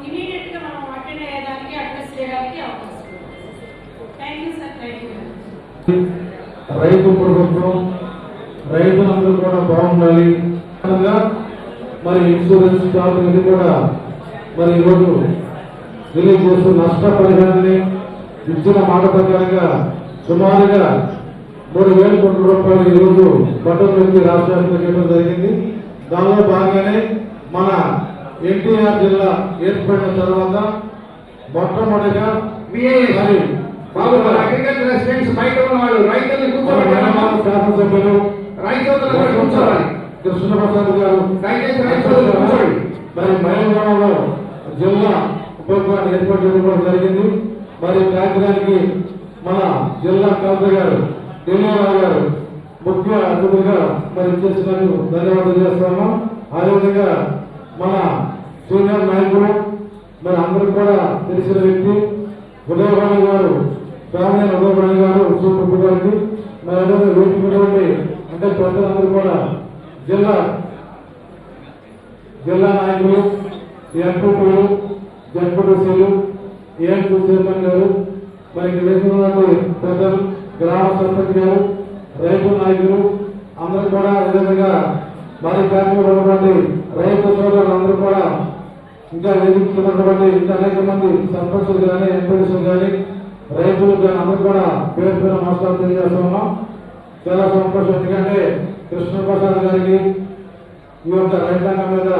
ఇమీడియట్ గా మనం అటెండ్ అయ్యేదానికి అడ్రస్ చేయడానికి అవకాశం. Thank you sir. Thank you. రైతు ప్రభుత్వం, రైతులందరూ కూడా బాగుండాలి. మరి ఇన్సూరెన్స్ జాబ్ ఇది కూడా మరి ఈరోజు రిలీజ్ చేస్తూ నష్టపరిహారాన్ని ఇచ్చిన మాట ప్రకారంగా సుమారుగా 3,000 కోట్ల రూపాయలు ఈరోజు బటన్ వ్యక్తి రాష్ట్ర వ్యాప్తంగా ఇవ్వడం జరిగింది. దానిలో భాగంగానే మన ఎన్టీఆర్ జిల్లా ఏర్పడిన తర్వాత మొట్టమొదటిగా మరి బాబు అగ్రికల్చర్ రెసిడెంట్స్ బయట ఉన్న వాళ్ళు రైతుల్ని కూర్చోబెట్టాలి. శాసనసభ్యులు రైతులు కూర్చోవాలి. కృష్ణప్రసాద్ గారు దయచేసి రైతులు కూర్చోండి. మరి మైలవరంలో జిల్లా ఉపయోగాన్ని ఏర్పాటు చేసుకోవడం జరిగింది. మరి కార్యక్రమానికి మన జిల్లా కలెక్టర్ గారు ఢిల్లీరావు గారు ముఖ్య అతిథులుగా మరి చేసినందుకు ధన్యవాదాలు చేస్తాము. అదేవిధంగా మన సీనియర్ నాయకులు మరి అందరూ కూడా తెలిసిన వ్యక్తి ఉదయవాణి గారు ఫ్యామిలీ ఉదయవాణి గారు సూపర్ గారికి మరి అదేవిధంగా వేసుకున్నటువంటి అంటే ప్రజలందరూ కూడా జిల్లా నాయకులు ఎంపీలు జడ్పీటీసీలు ఏఎంపీ చైర్మన్ గారు మరి వేసుకున్నటువంటి పెద్దలు గ్రామ సర్పంచ్ గారు రైతు నాయకులు అందరూ కూడా అదేవిధంగా మరి బ్యాంకులో ఉన్నటువంటి రైతు సోదరులు అందరూ కూడా ఇంకా ఎదుగుతున్నటువంటి ఇంకా అనేక మంది సర్పంచులు కానీ ఎంపీలు కానీ రైతులు కానీ అందరూ కూడా పేరు పేరు నమస్కారం తెలియజేస్తున్నాం. చాలా సంతోషం. ఎందుకంటే కృష్ణప్రసాద్ గారికి ఈ యొక్క రైతాంగం మీద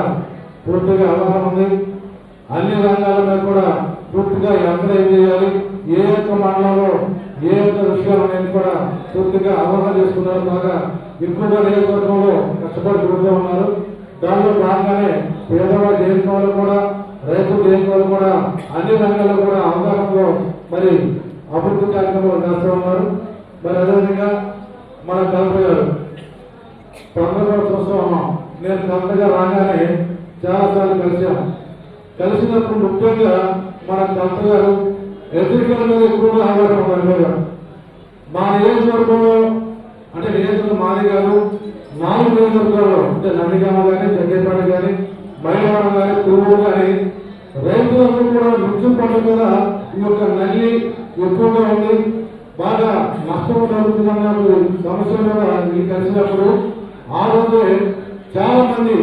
పూర్తిగా అవగాహన ఉంది. అన్ని రంగాల మీద కూడా పూర్తిగా ఎక్కడ ఏం చేయాలి, ఏ యొక్క మండలంలో ఏ యొక్క విషయాలు అనేది కూడా పూర్తిగా అవగాహన చేసుకున్నారు. బాగా ఎక్కువగా నియోజకవర్గంలో కష్టపడి తిరుగుతూ ఉన్నారు. దానిలో భాగంగానే పేదవాళ్ళ దేశంలో కూడా రైతు దేశంలో కూడా అన్ని రంగాల్లో కూడా అవగాహనలో మరి అభివృద్ధి కార్యక్రమాలు చేస్తూ ఉన్నారు. మరి అదేవిధంగా మన కలెక్టర్ గారు తొందరగా చూస్తూ ఉన్నాం. నేను కలెక్టర్గా రాగానే చాలాసార్లు కలిసినప్పుడు ముఖ్యంగా మన కలెక్టర్ గారు ఎదుర్కొల మీద ఎక్కువగా ఆధారం ఉన్నారు. మా నియోజకవర్గంలో అంటే నియోజకవర్గం మాది కాదు, 4 నియోజకవర్గాల్లో అంటే నందిగామ కానీ జగ్గేపేట కానీ మైలవరం కానీ తూర్పు కానీ రైతులందరూ కూడా మిర్చి పంట మీద ఈ యొక్క నల్లి ఎక్కువగా ఉంది, బాగా నష్టం జరుగుతున్నప్పుడు సమస్య మీద ఇది కలిసినప్పుడు ఆ రోజే చాలా మంది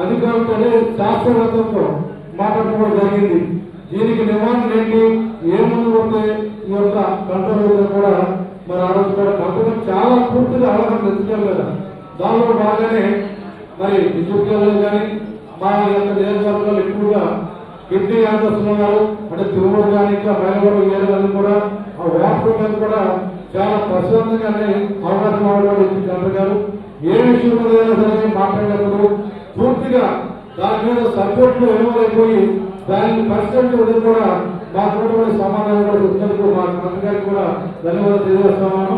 అధికారులతో శాస్త్రవేత్తలతో మాట్లాడుకోవడం జరిగింది. దీనికి నివారణ ఏంటి, ఏ ముందు వస్తే ఈ యొక్క కంట్రోల్ కూడా మరి ఆ రోజు కూడా కంపెనీ చాలా పూర్తిగా అవగాహన తెచ్చుకోవాలి కదా. దానిలో బాగానే మరి విద్యుత్లో కానీ మా యొక్క నియోజకవర్గాలు ఎక్కువగా కిడ్నీ వ్యాధస్తులు ఉన్నారు. అంటే తిరుమల కానీ ఇంకా మైలవరం ఏరియాలను కూడా ఆ వాటర్ మీద కూడా చాలా ప్రశాంతంగానే అవగాహన అవడం కలెక్టర్ గారు ఏ విషయం మీద సరే మాట్లాడినప్పుడు పూర్తిగా దాని మీద సపోర్ట్లు ఇవ్వలేకపోయి దానికి పరిస్థితులు కూడా మా తోటి సమాధానం కూడా ఇచ్చినందుకు మా కలెక్టర్ గారికి కూడా ధన్యవాదాలు తెలియజేస్తున్నాను.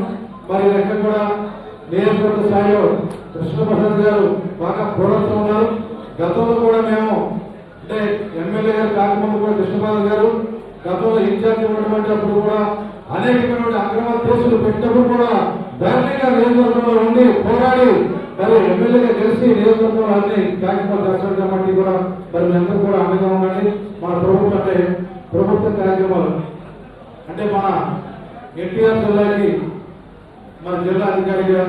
మరి ఎక్కడ కూడా నియోజకవర్గ స్థాయిలో కృష్ణప్రసాద్ గారు బాగా పోరాడుతూ ఉన్నారు. గతంలో కూడా మేము అంటే ఎమ్మెల్యే గారు కాకముందు కూడా కృష్ణప్రసాద్ గారు గతంలో ఇన్ఛార్జ్ ఉన్నటువంటి అప్పుడు కూడా అనేకమైనటువంటి అక్రమ కేసులు పెట్టినప్పుడు కూడా ధైర్యంగా నియోజకవర్గంలో ఉండి పోరాడి మరి ఎమ్మెల్యేగా గెలిచి నియోజకవర్గంలో అన్ని కార్యక్రమాలు చేస్తారు కాబట్టి కూడా మరి అందరూ కూడా అండగా ఉండండి. మన ప్రభుత్వం అంటే ప్రభుత్వ కార్యక్రమాలు అంటే మన ఎన్టీఆర్ జిల్లాకి మన జిల్లా అధికారిగా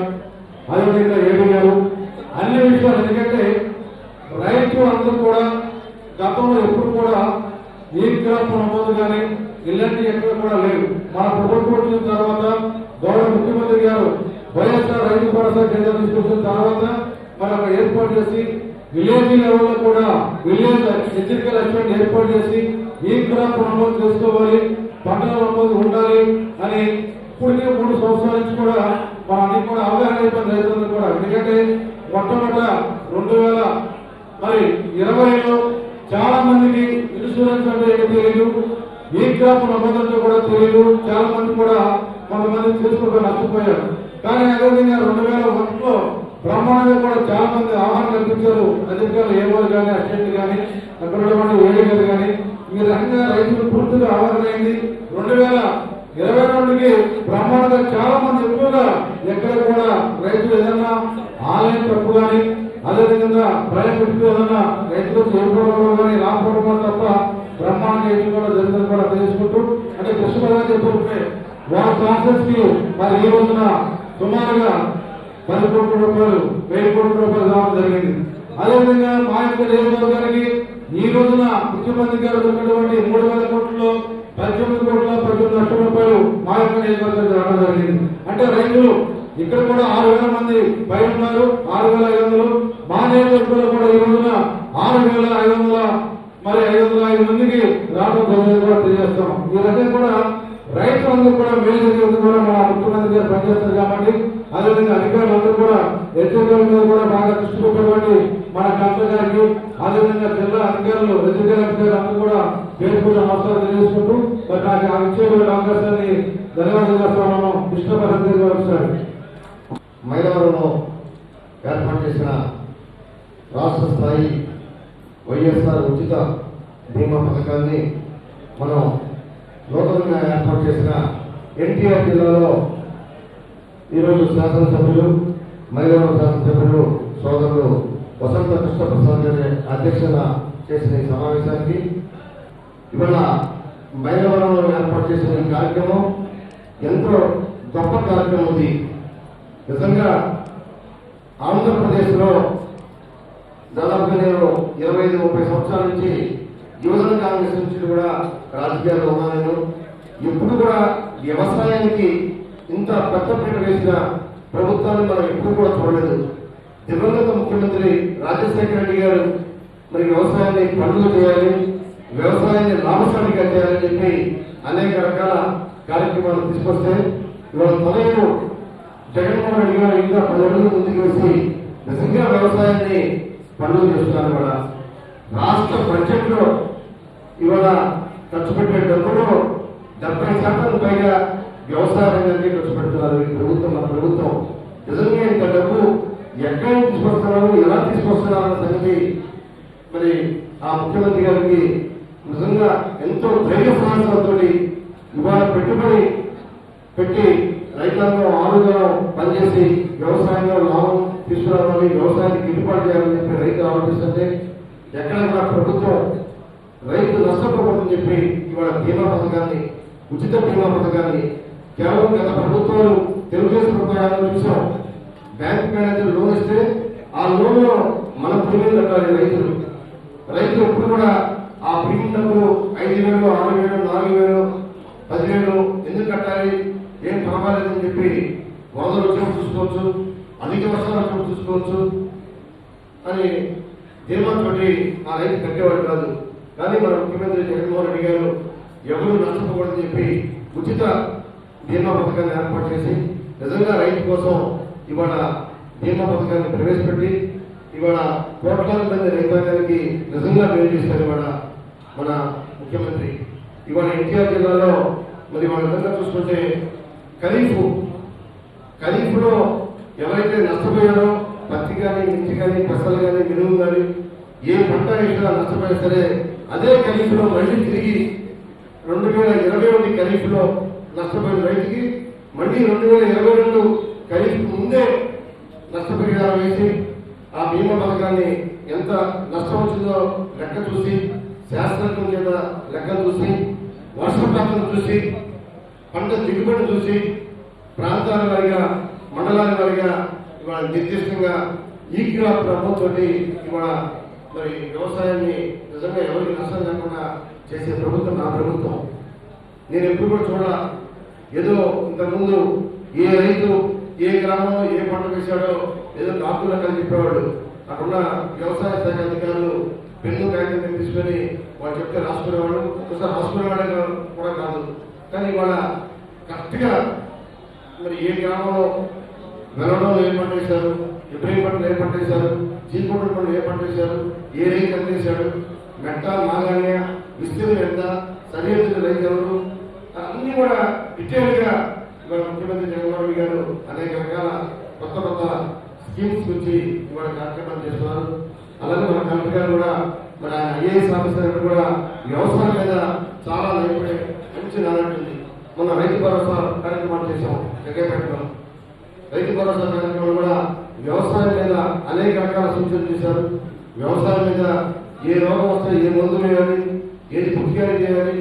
అదేవిధంగా ఏడీ గారు అన్ని విషయాలు ఎందుకంటే రైతులు అందరూ కూడా గతంలో ఎప్పుడు కూడా ఈ క్రాప్ నమోదు కానీ ఇలాంటి ఎక్కడ కూడా లేదు. మన ప్రభుత్వం వచ్చిన తర్వాత గౌరవ ముఖ్యమంత్రి గారు వైఎస్ఆర్ రైతు భరోసా కేంద్రం తీసుకొచ్చిన తర్వాత మనం ఏర్పాటు చేసి విలేజ్ లెవెల్లో కూడా విలేజ్ ఎథికల్ అసెస్మెంట్ ఏర్పాటు చేసి ఈ క్రాప్ నమోదు చేసుకోవాలి, పంటల నమోదు ఉండాలి అని ఇప్పటికే 3 సంవత్సరాల నుంచి కూడా మన అన్ని కూడా అవగాహన అయిపోయింది రైతులందరూ కూడా. ఎందుకంటే మొట్టమొదట 2020లో చాలా మందికి ఇన్సూరెన్స్ అంటే ఏంటి తెలియదు, ఈ క్రాప్ నమోదు అంటే కూడా తెలియదు. చాలా మంది కూడా కొంతమంది చేసుకోవడం నష్టపోయారు. కానీ అదేవిధంగా 2001లో బ్రహ్మాండంగా కూడా చాలా మంది అవగాహన కల్పించారు. అధికారులు ఏమో కానీ అసిస్టెంట్ కానీ అక్కడ ఉన్నటువంటి ఏడీ గారు కానీ ఈ రకంగా రైతులు పూర్తిగా అవగాహన అయింది. 2022కి బ్రహ్మాండంగా చాలా మంది ఎక్కువగా ఎక్కడ కూడా రైతులు ఏదన్నా ఆన్లైన్ తప్పు కానీ అదేవిధంగా ప్రైవేట్ ఏదన్నా రైతులు చేయకపోవడం కానీ రాకపోవడం తప్ప బ్రహ్మాండంగా ఏది కూడా జరుగుతుంది కూడా తెలుసుకుంటూ అంటే కృష్ణప్రసాద్ చెప్పుకుంటే వారి ప్రాసెస్ కి మరి ఈ రోజున సుమారుగా 10 కోట్ల రూపాయలు 1000 కోట్ల రూపాయలు రావడం జరిగింది. అదేవిధంగా మా యొక్క నియోజకవర్గానికి ఈ రోజున ముఖ్యమంత్రి గారు ఉన్నటువంటి 3,000 కోట్లలో 18,18,00,000 రూపాయలు మా యొక్క నియోజకవర్గానికి రావడం జరిగింది. అంటే రైతులు ఇక్కడ కూడా 6,000 మంది పై ఉన్నారు, 6,500. మా నియోజకవర్గంలో కూడా ఈ రోజున 6,500 మరి 505 మందికి రావడం జరిగింది కూడా తెలియజేస్తాం. ఈ రకంగా కూడా రైతులందరూ కూడా మేలు జరిగేది కూడా మన ముఖ్యమంత్రి గారు పనిచేస్తారు కాబట్టి, అదేవిధంగా అధికారులందరూ కూడా ఎన్నికల మీద కూడా బాగా దృష్టి పెట్టినటువంటి మన కలెక్టర్ గారికి, అదేవిధంగా జిల్లా అధికారులు ఎన్నికల అధికారులు అందరూ కూడా పేరు కూడా నమస్కారం తెలియజేసుకుంటూ మరి నాకు ఆ ఇచ్చేటువంటి అవకాశాన్ని ధన్యవాదాలు చేస్తున్నాను. కృష్ణపతి గారు సార్ మైలవరంలో ఏర్పాటు చేసిన రాష్ట్ర స్థాయి వైఎస్ఆర్ ఉచిత బీమా పథకాన్ని మనం నూతనంగా ఏర్పాటు చేసిన ఎన్టీఆర్ జిల్లాలో ఈరోజు శాసనసభ్యులు మైలవరం శాసనసభ్యులు సోదరులు వసంత కృష్ణప్రసాద్ గారి అధ్యక్షత చేసిన ఈ సమావేశానికి ఇవాళ మైలవరంలో ఏర్పాటు చేసిన ఈ కార్యక్రమం ఎంతో గొప్ప కార్యక్రమం ఉంది. నిజంగా ఆంధ్రప్రదేశ్లో దాదాపుగా నేను 25-30 సంవత్సరాల నుంచి యువజన కాంగ్రెస్ నుంచి కూడా రాజకీయాల్లో ఉన్నాను. నేను ఎప్పుడు కూడా వ్యవసాయానికి ఇంత పెద్దపీట వేసిన ప్రభుత్వాన్ని మనం ఎప్పుడు కూడా చూడలేదు. దివంగత ముఖ్యమంత్రి రాజశేఖర రెడ్డి గారు మరి వ్యవసాయాన్ని పండుగ చేయాలి, వ్యవసాయాన్ని లాభసాటిగా చేయాలని చెప్పి అనేక రకాల కార్యక్రమాలు తీసుకొస్తే ఇవాళ తనయుడు జగన్మోహన్ రెడ్డి గారు ఇంకా 10 అడుగులు ముందుకు వేసి నిజంగా వ్యవసాయాన్ని పండుగ చేస్తున్నారు. కూడా రాష్ట్ర బడ్జెట్ లో ఇవాళ ఖర్చు పెట్టే డబ్బులో 70% పైగా వ్యవసాయ రంగానికి ఖర్చు పెడుతున్నారు ఈ ప్రభుత్వం. మన ప్రభుత్వం నిజంగా ఇంత డబ్బు ఎక్కడ తీసుకొస్తున్నారు, ఎలా తీసుకొస్తున్నారు అన్న సంగతి మరి ఆ ముఖ్యమంత్రి గారికి నిజంగా ఎంతో ధైర్య సాహసాలతో ఇవాళ పెట్టుబడి పెట్టి రైతాంగం ఆరుగా పనిచేసి వ్యవసాయంలో లాభం తీసుకురావాలి, వ్యవసాయానికి గిట్టుబాటు చేయాలని చెప్పి రైతులు ఆలోచిస్తుంటే ఎక్కడ కూడా ప్రభుత్వం రైతు నష్టపోకూడదని చెప్పి ఇవాళ బీమా పథకాన్ని, ఉచిత బీమా పథకాన్ని కేవలం గత ప్రభుత్వాలు తెలుగుదేశం ప్రభుత్వాలను చూసాం. బ్యాంక్ మేనేజర్ లోన్ ఇస్తే ఆ లోన్ లో మన ప్రీమియం కట్టాలి రైతులు ఎప్పుడు కూడా ఆ ప్రీమియం డబ్బులు 5,000, 6,000, 4,000, 10,000 ఎందుకు కట్టాలి, ఏం పర్వాలేదని చెప్పి వరదలు వచ్చినప్పుడు చూసుకోవచ్చు, అధిక వర్షాలు వచ్చినప్పుడు చూసుకోవచ్చు అని ధీమాతోటి ఆ రైతు కట్టేవాడు కాదు. కానీ మన ముఖ్యమంత్రి జగన్మోహన్ రెడ్డి గారు ఎవరు నష్టపోకూడదని చెప్పి ఉచిత బీమా పథకాన్ని ఏర్పాటు చేసి నిజంగా రైతు కోసం ఇవాళ బీమా పథకాన్ని ప్రవేశపెట్టి ఇవాళ కోట్లాది మంది రైతాంగానికి నిజంగా మేలు చేశారు ఇవాళ మన ముఖ్యమంత్రి. ఇవాళ ఎన్టీఆర్ జిల్లాలో మరి వాళ్ళ విధంగా చూసుకుంటే ఖరీఫ్లో ఎవరైతే నష్టపోయారో పత్తి కానీ, మిర్చి కానీ, పెసలు కానీ, మినుము కానీ ఏ పంట వేసినా నష్టపోయినా సరే అదే ఖరీఫ్లో మళ్ళీ తిరిగి 2021 ఖరీఫ్లో నష్టపోయిన రైతుకి మళ్ళీ 2022 ఖరీఫ్ ముందే నష్టపరిహారం వేసి ఆ బీమా పథకాన్ని ఎంత నష్టం వచ్చిందో లెక్క చూసి, శాస్త్రజ్ఞుల చేత లెక్క చూసి, వర్షపాతం చూసి, పంట దిగుబడి చూసి, ప్రాంతాల వారిగా, మండలాల వారిగా ఇవాళ నిర్దిష్టంగా ఈ క్రాప్ ప్రభుత్వం ఇవాళ మరి వ్యవసాయాన్ని నిజంగా ఎవరికి నష్టం లేకుండా చేసే ప్రభుత్వం నా ప్రభుత్వం. నేను ఎప్పుడు కూడా చూడాల ఏదో ఇంతకుముందు ఏ రైతు ఏ గ్రామంలో ఏ పంట వేశాడో ఏదో కాకులు కలిసి చెప్పేవాడు. అక్కడున్న వ్యవసాయ శాఖ అధికారులు పెన్ను కాగితం తీసుకొని వాళ్ళు చెప్తే రాసుకునేవాడు, ఒకసారి రాసుకునేవాడే కూడా కాదు. కానీ ఇవాళ కరెక్ట్గా మరి ఏ గ్రామంలో వెలడంలో ఏ పంట వేశారు, ఎబ్రహీం పంటలు ఏ పంట వేశారు, చీకొండ పంటలు ఏ పంట వేశారు, ఏ రైతు ఎంత వేశాడు, మెట్ట మాగాణ్య విస్తీర్ణం ఎంత, సరిహద్దు రైతు ఎవరు, అన్నీ కూడా డీటెయిల్గా ఇవాళ ముఖ్యమంత్రి జగన్మోహన్ రెడ్డి గారు అనేక రకాల కొత్త స్కీమ్స్ గురించి ఇవాళ కార్యక్రమాలు చేస్తున్నారు. అలాగే మన కలెక్టర్ గారు కూడా మన ఐఏఎస్ ఆఫీసర్ కూడా వ్యవసాయం మీద చాలా నైపుణ్యం మంచి నాలెడ్జ్ ఉంది. మొన్న రైతు భరోసా కార్యక్రమాలు చేశాం జగ్గపేటలో. రైతు భరోసా కార్యక్రమం కూడా వ్యవసాయం మీద అనేక రకాల సూచనలు చేశారు. వ్యవసాయం మీద ఏ రోగం వస్తే ఏ మందు వేయాలి, ఏది పుట్టికారీ చేయాలి,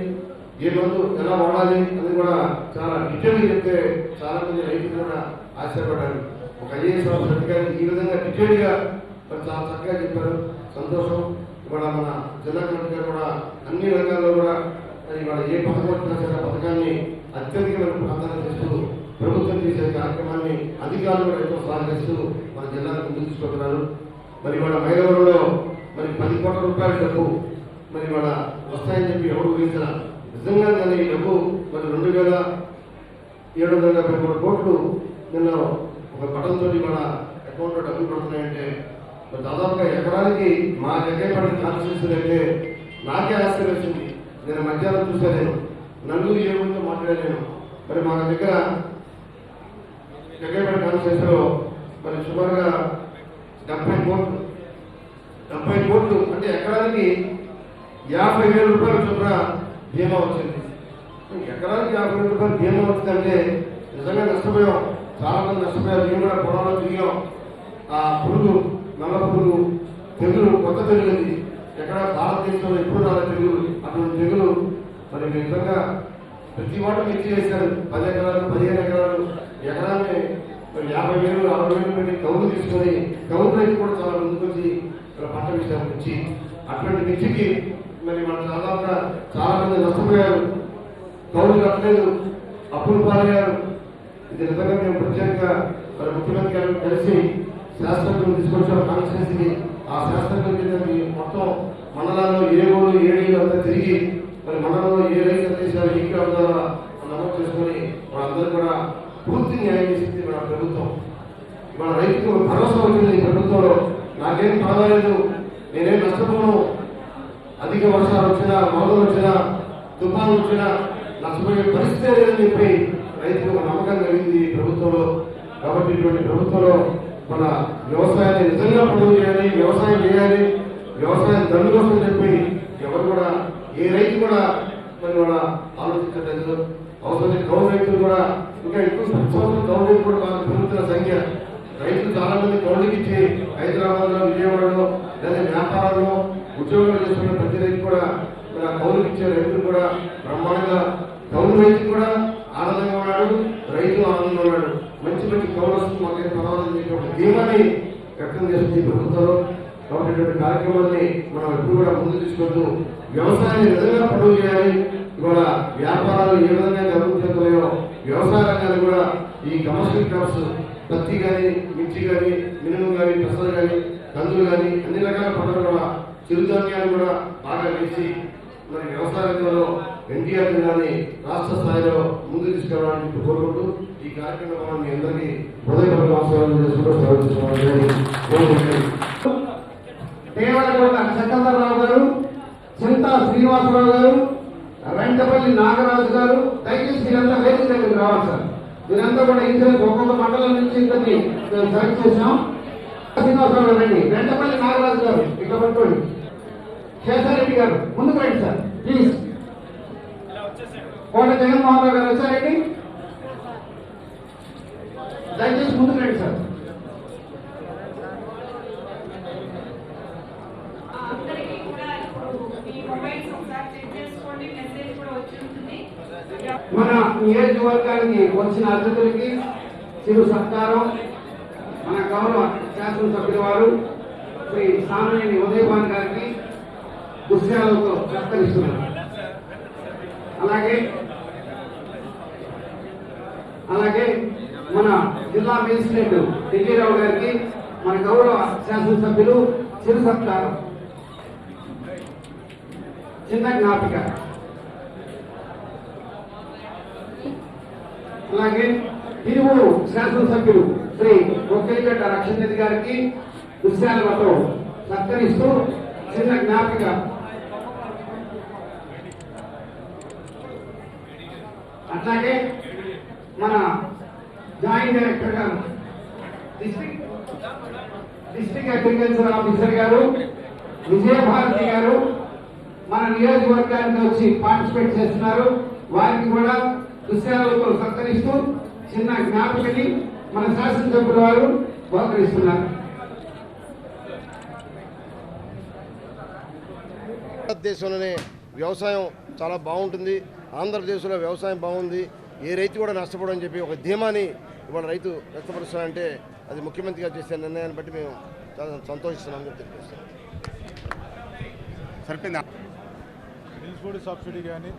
ఏ మందు ఎలా వాడాలి అని కూడా చాలా డీటెయిల్గా చెప్తే చాలా మంది రైతులు కూడా ఆశ్చర్యపడ్డారు. ఒక ఐఏఎస్ ఆఫీసర్ అధికారి ఈ విధంగా డీటెయిల్గా చాలా చక్కగా చెప్పారు. సంతోషం. ఇవాళ మన జిల్లా కలెక్టర్ గారు కూడా అన్ని రంగాల్లో కూడా ఇవాళ ఏ పథకం వచ్చినా సరే పథకాన్ని అత్యధికమైన ప్రాధాన్యత ఇస్తూ ప్రభుత్వం చేసే కార్యక్రమాన్ని అధికారులు కూడా ఎంతో స్వాగతిస్తూ మన జిల్లాను ముందుకు తీసుకుంటున్నారు. మరి ఇవాళ మైలవరంలో మరి 10 కోట్ల రూపాయల డబ్బు మరి ఇవాళ వస్తాయని చెప్పి ఎవరు ఊహించిన నిజంగా కానీ ఈ డబ్బు మరి 2,773 కోట్లు నిన్న ఒక పటంతో మన అకౌంట్లో డబ్బులు పడుతున్నాయంటే మరి దాదాపుగా ఎకరానికి మా జగ్గైపల్లి కాన్స్టిట్యూన్సీ అయితే నాకే ఆశ్చర్యం వచ్చింది. నేను మధ్యాహ్నం చూశాను, నేను నలుగురు ఏడుతో మాట్లాడాను. మరి మా దగ్గర జగ్గైపల్లి కాన్స్టిట్యూన్సీలో మరి సుమారుగా 70 కోట్లు అంటే ఎకరానికి 50,000 రూపాయల చొప్పున బీమా వచ్చింది. ఎకరానికి 50,000 రూపాయలు బీమా వచ్చిందంటే నిజంగా నష్టపోయాం. చాలా మంది నష్టపోయారు. మేము కూడా పొలంలో తిరిగాం. ఆ పురుగు, నల్ల పురుగు తెగులు కొత్త తెగులుంది. ఎక్కడ భారతదేశంలో ఎప్పుడు రాలే తెగులు. అటువంటి తెగులు మరి నిజంగా ప్రతి వాటి మిర్చి చేశారు. 10 ఎకరాలు 15 ఎకరాలు ఎకరాన్ని 50,000 60,000 పెట్టి కౌలు తీసుకొని కౌలు రైతు కూడా చాలా ముందుకొచ్చి పంట విషయాలు మిర్చి. అటువంటి మిర్చికి మరి మన దాదాపుగా చాలా మంది నష్టపోయారు. కౌలు కట్టలేదు, అప్పులు పాలయ్యారు. ఇది నిజంగా మేము ప్రత్యేకంగా మరి ముఖ్యమంత్రి గారు కలిసి శాస్త్రజ్ఞులు తీసుకొచ్చారు కాన్స్టిట్యూన్సీకి. ఆ శాస్త్రజ్ఞులు మొత్తం మండలాల్లో ఏఓలు ఏడీలు అంతా తిరిగి మరి మండలంలో ఏ రైతు సందేశాలు ఈ గ్రామ ద్వారా నమోదు చేసుకొని వాళ్ళందరూ కూడా పూర్తి న్యాయం చేసింది మన ప్రభుత్వం. మన రైతుకు భరోసా వచ్చింది ఈ ప్రభుత్వంలో. నాకేం పర్వాలేదు, నేనేం నష్టపోను. అధిక వర్షాలు వచ్చినా, వరదలు వచ్చినా, తుఫాను వచ్చినా నష్టపోయే పరిస్థితి లేదని చెప్పి రైతుకు ఒక నమ్మకం కలిగింది ఈ ప్రభుత్వంలో. కాబట్టి ఇటువంటి ప్రభుత్వంలో మన వ్యవసాయాన్ని నిజంగా పండుగ చేయాలి, వ్యవసాయం చేయాలి, వ్యవసాయం దండుకొస్తుందని చెప్పి ఎవరు కూడా ఏ రైతు కూడా మరి వాళ్ళ ఆలోచించలేదు. అవసరం కౌలు రైతులు కూడా ఇంకా ఎక్కువ సంవత్సరం కౌలు రైతులు కూడా బాగా పెరుగుతున్న సంఖ్య. రైతులు చాలా మంది కౌలుకి ఇచ్చి హైదరాబాద్లో, విజయవాడలో లేదా వ్యాపారాల్లో ఉద్యోగాలు చేస్తున్న ప్రతి రైతు కూడా మరి ఆ కౌలుకి ఇచ్చే రైతులు కూడా బ్రహ్మాండంగా కౌలు రైతు కూడా ఆనందంగా ఉన్నాడు, రైతు ఆనందంగా ఉన్నాడు. మంచి మంచి కౌలు వస్తుంది, మాకేం పర్వాలని చెప్పి ఒక ధీమాన్ని వ్యక్తం చేస్తుంది ప్రభుత్వంలో. కాబట్టి ఇటువంటి కార్యక్రమాన్ని మనం ఎప్పుడు కూడా ముందు తీసుకొస్తూ వ్యవసాయాన్ని నిజంగా పండుగ చేయాలి. ఇవాళ వ్యాపారాలు ఏ విధంగా అభివృద్ధి చెందుతాయో వ్యవసాయ రంగాన్ని కూడా ఈ కమర్షియల్ క్రాప్స్ పత్తి కానీ, మిర్చి కానీ, మినుము కానీ, పెసలు కానీ, కందులు కానీ అన్ని రకాల పంటలు కూడా చిరుధాన్యాలు కూడా బాగా వేసి మరి వ్యవసాయ రంగంలో ఎన్టీఆర్ జిల్లాని రాష్ట్ర స్థాయిలో ముందు తీసుకెళ్లాలని చెప్పి కోరుకుంటూ ఈ కార్యక్రమం మీ అందరికీ హృదయపూర్వక నమస్కారాలు చేసుకుంటూ దేవరకొండ చక్రధరరావు గారు, చింతా శ్రీనివాసరావు గారు, రెంటపల్లి నాగరాజు గారు, దయచేసి మీరంతా వేదిక దగ్గరికి రావాలి సార్. మీరంతా కూడా ఇన్సూరెన్స్ ఒక్కొక్క మండలం నుంచి ఇద్దరిని సెలెక్ట్ చేసాం. శ్రీనివాసరావు గారు రండి, రెంటపల్లి నాగరాజు గారు ఇక్కడ పట్టుకోండి, శేషారెడ్డి గారు ముందుకు రండి సార్ ప్లీజ్. కోట జగన్మోహన్ రావు గారు వచ్చారండి, దయచేసి ముందుకు రండి సార్. అందరికీ కూడా ఇప్పుడు మీ మొబైల్స్ ఒకసారి చెక్ చేసుకోండి, మెసేజ్ కూడా వచ్చి ఉంటుంది. మన నియోజకవర్గానికి వచ్చిన అతిథులకి చిరు సత్కారం మన గౌరవ శాసనసభ్యుల వారు శ్రీ సామినేని ఉదయభాన్ గారికి దృశ్యాలతో సత్కరిస్తున్నారు. అలాగే మన జిల్లా మేజిస్ట్రేట్ ఢిల్లీరావు గారికి మన గౌరవ శాసనసభ్యులు చిరు సత్కారం, చిన్న జ్ఞాపిక. అలాగే తిరువురు శాసనసభ్యులు శ్రీ బొక్కలిగడ్డ రక్షణనిధి గారికి దృశ్యాలతో సత్కరిస్తూ చిన్న జ్ఞాపిక. అట్లాగే మన జాయింట్ డైరెక్టర్ గారు, డిస్ట్రిక్ట్ అగ్రికల్చర్ ఆఫీసర్ గారు విజయభారతి గారు మన నియోజకవర్గానికి వచ్చి పార్టిసిపేట్ చేస్తున్నారు. వారికి కూడా దృశ్యాలతో సత్కరిస్తూ చిన్న జ్ఞాపికని మన శాసనసభ్యుల వారు బహుకరిస్తున్నారు. భారతదేశంలోనే వ్యవసాయం చాలా బాగుంటుంది, ఆంధ్రప్రదేశ్లో వ్యవసాయం బాగుంది, ఏ రైతు కూడా నష్టపోవడం చెప్పి ఒక ధీమాని ఇవాళ రైతు వ్యక్తపరుస్తారంటే అది ముఖ్యమంత్రి గారు చేసే నిర్ణయాన్ని బట్టి మేము చాలా సంతోషిస్తున్నామని తెలియజేస్తాం. సరిపోయిందా? నిల్చుబడి సబ్సిడీ కానీ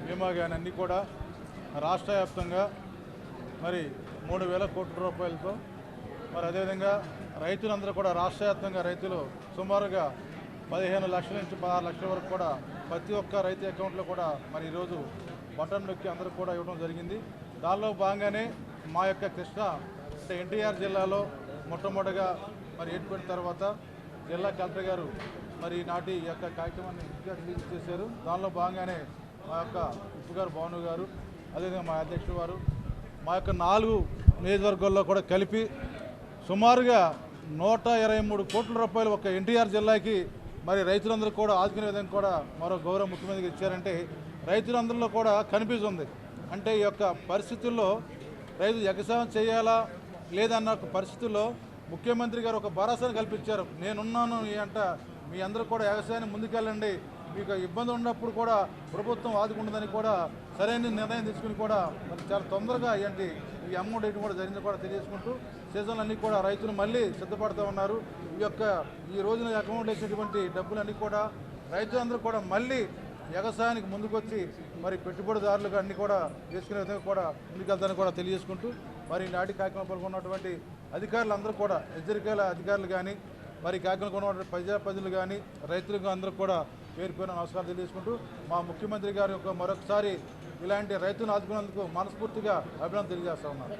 బీమా కానీ అన్నీ కూడా రాష్ట్ర వ్యాప్తంగా మరి 3,000 కోట్ల రూపాయలతో మరి అదేవిధంగా రైతులందరూ కూడా రాష్ట్ర వ్యాప్తంగా రైతులు సుమారుగా 15 లక్షల నుంచి 16 లక్షల వరకు కూడా ప్రతి ఒక్క రైతు అకౌంట్లో కూడా మరి ఈరోజు బటన్ నొక్కి అందరూ కూడా ఇవ్వడం జరిగింది. దానిలో భాగంగానే మా యొక్క కృష్ణ అంటే ఎన్టీఆర్ జిల్లాలో మొట్టమొదటిగా మరి ఏర్పడిన తర్వాత జిల్లా కలెక్టర్ గారు మరి నాటి ఈ యొక్క కార్యక్రమాన్ని రిలీజ్ చేశారు. దానిలో భాగంగానే మా యొక్క ఉప్పు గారు భాను గారు అదేవిధంగా మా అధ్యక్షుడు వారు మా యొక్క 4 నియోజకవర్గాల్లో కూడా కలిపి సుమారుగా 123 కోట్ల రూపాయలు ఒక ఎన్టీఆర్ జిల్లాకి మరి రైతులందరూ కూడా ఆదుకునే విధంగా కూడా మరో గౌరవ ముఖ్యమంత్రి ఇచ్చారంటే రైతులందరిలో కూడా కనిపిస్తుంది. అంటే ఈ యొక్క పరిస్థితుల్లో రైతు వ్యవసాయం చేయాలా లేదన్న పరిస్థితుల్లో ముఖ్యమంత్రి గారు ఒక భరోసాను కల్పించారు. నేనున్నాను అంట మీ అందరూ కూడా వ్యవసాయాన్ని ముందుకెళ్ళండి, మీకు ఇబ్బంది ఉన్నప్పుడు కూడా ప్రభుత్వం ఆదుకుంటుందని కూడా సరైన నిర్ణయం తీసుకుని కూడా మరి చాలా తొందరగా ఏంటి ఈ అమౌంట్ వేయడం కూడా జరిగింది కూడా తెలియజేసుకుంటూ సీజన్లు అన్నీ కూడా రైతులు మళ్ళీ సిద్ధపడుతూ ఉన్నారు. ఈ రోజున అకౌంట్ వేసినటువంటి డబ్బులన్నీ కూడా రైతులందరూ కూడా మళ్ళీ వ్యవసాయానికి ముందుకొచ్చి మరి పెట్టుబడిదారులుగా అన్ని కూడా చేసుకునే విధంగా కూడా ముందుకెళ్తానని కూడా తెలియజేసుకుంటూ మరి నాటి కార్యక్రమం పాల్గొన్నటువంటి అధికారులందరూ కూడా హెచ్చరికల అధికారులు కానీ మరి కార్యక్రమం ఉన్నటువంటి ప్రజలు కానీ రైతులకు అందరూ కూడా పేరు పేరున నమస్కారం తెలియజేసుకుంటూ మా ముఖ్యమంత్రి గారి యొక్క మరొకసారి ఇలాంటి రైతులను ఆదుకున్నందుకు మనస్ఫూర్తిగా అభినందన తెలియజేస్తా ఉన్నాను.